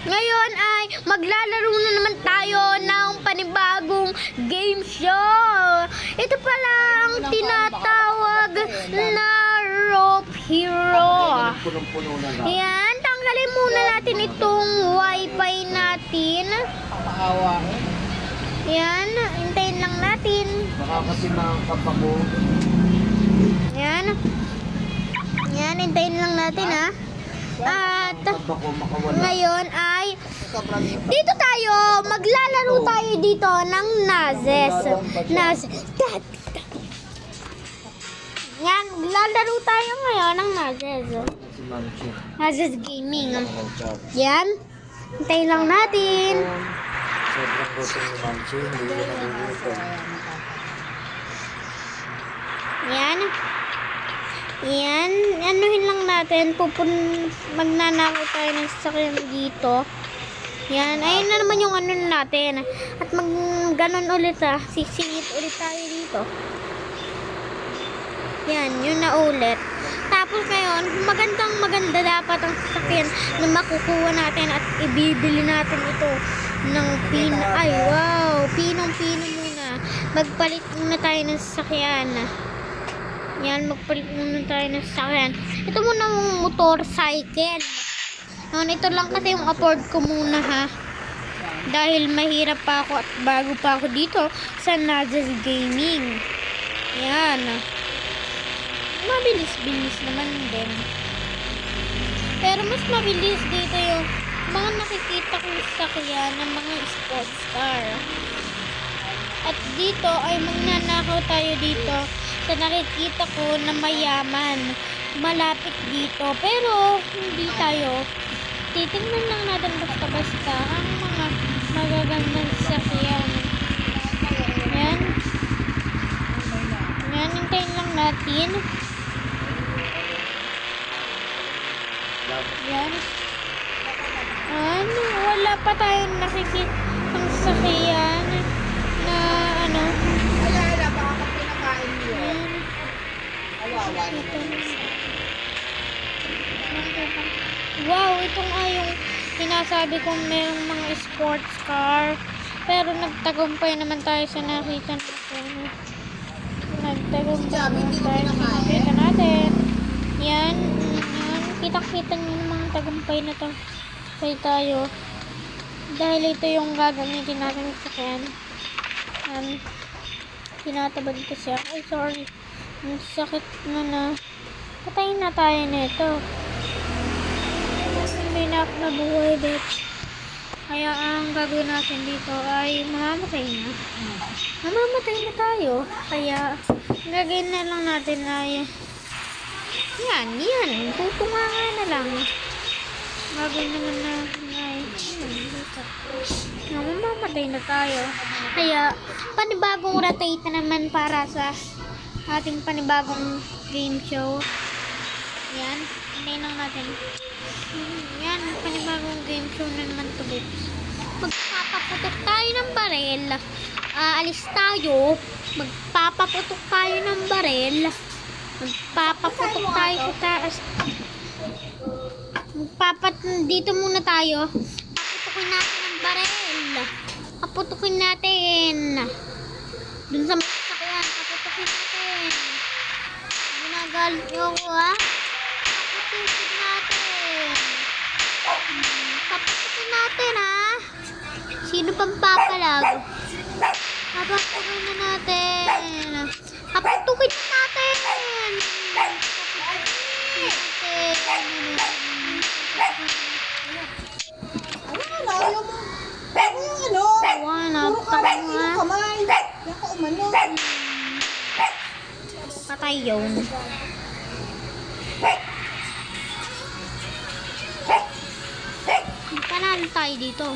Ngayon ay maglalaro na naman tayo ng panibagong game show. Ito pala ang tinatawag na Rope Hero. Yan, tanggalin muna natin itong wifi natin. Yan, hintayin lang natin. Baka kasi makakap ako. Yan. Yan, hintayin lang natin ha. At ngayon ay dito tayo, maglalaro tayo dito ng Nazes. Yan, maglalaro tayo ngayon ng Nazes. Nazes Gaming. Yan, hintayin lang natin. Sobrang gusto ni Manchi, hindi ko nagugutom. Yan. Yan, anuhin lang natin, magnanakaw tayo ng sasakyan dito. Yan, ayun na naman yung ano natin. At ganon ulit sisingit ulit tayo dito. Yan, yun na ulit. Tapos ngayon, maganda dapat ang sasakyan na makukuha natin at ibibili natin ito ng ay wow, pinong-pino muna. Magpalit muna tayo ng sasakyan. Yan, magpalit muna tayo ng sasakyan. Ito muna yung motorcycle. Yan, ito lang kasi yung afford ko muna ha. Dahil mahirap pa ako at bago pa ako dito sa Nazes Gaming. Yan. Mabilis-bilis naman din. Pero mas mabilis dito yung mga nakikita kong sasakyan ng mga sports car. At dito ay magnanakaw tayo dito sa nakikita ko na mayaman. Malapit dito. Pero hindi tayo. Titingnan lang natin basta-basta ang mga magagandang sasakyan. Yan. Yan, hintayin lang natin. Yan. Ano, wala pa tayong nakikitang sasakyan na ano. Wala, baka pag pinakain niyo. Kawawa naman. Wow, itong yung sinasabi kong merong mga sports car. Pero nagtagumpay naman tayo sa nakita natin. Nagtagumpay naman tayo sa nakita natin. Yan. Kita-kita nyo ng mga tagumpay na to. Tayo. Dahil ito yung gagamitin natin sa sasakyan. Tinatabad kasi ako. Ay, sorry. Ang sakit na. Patayin na tayo nito. Hindi na ako nabuhay dito. Kaya ang gagawin natin dito ay mamamatay na. Mamamatay na tayo. Kaya gagawin na lang natin ay yan. Tutunganga na lang. Gagawin naman na ay dito. Mamamatay na tayo. Kaya panibagong rotate na naman para sa ating panibagong game show. Yan. Hintayin lang natin. Yan. Panibagong game show na naman to, babes. Magpapaputok tayo ng barel. Alis tayo. Magpapaputok tayo ng barel. Magpapaputok tayo sa taas. Dito muna tayo. Paputukin natin ang barel. Paputukin natin. Dun sa mga sasakyan. Paputukin natin. Ginagalit niyo ako ha. Paputukin natin. Paputukin natin ha. Sino pang papalag? Paputukin na natin. Paputukin natin. Patay yun. Panalo tayo dito.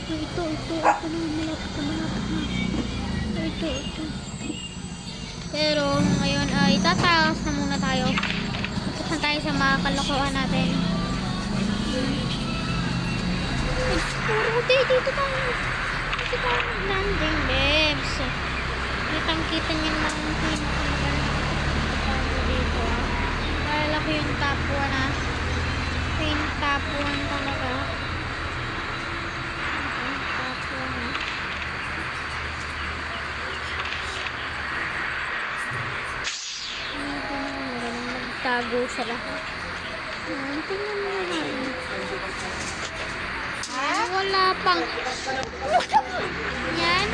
Ito. Ito. Pero ngayon ay tatakas na muna tayo. Tapos na tayo sa mga kalokohan natin. Dito tayo. Dito tayo mag-landing, babes. Kitang-kita niyo naman ang pinakamaganda dito. Ito yung top 1 ah. Ito yung top 1 talaga. Ito yung top 1 ah. Magtago sa lahat. Tingnan mo naman. Wala pang. Yan.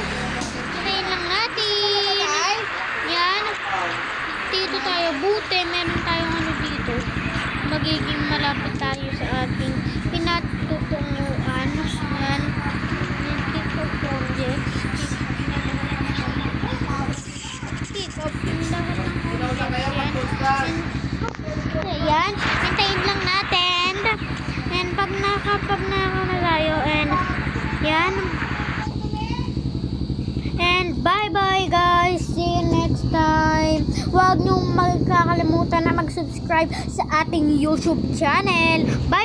Hintayin lang natin. Yan. Dito tayo. Buti. Meron tayong ano dito. Magiging malapit tayo sa ating pinatutunguan. Yan. Pick up projects. Pick up yung lahat ng projects. Yan. Hintayin lang natin. And pag naka na tayo, and yan. And bye-bye guys. See you next time. Huwag niyong magkakalimutan na mag-subscribe sa ating YouTube channel. Bye!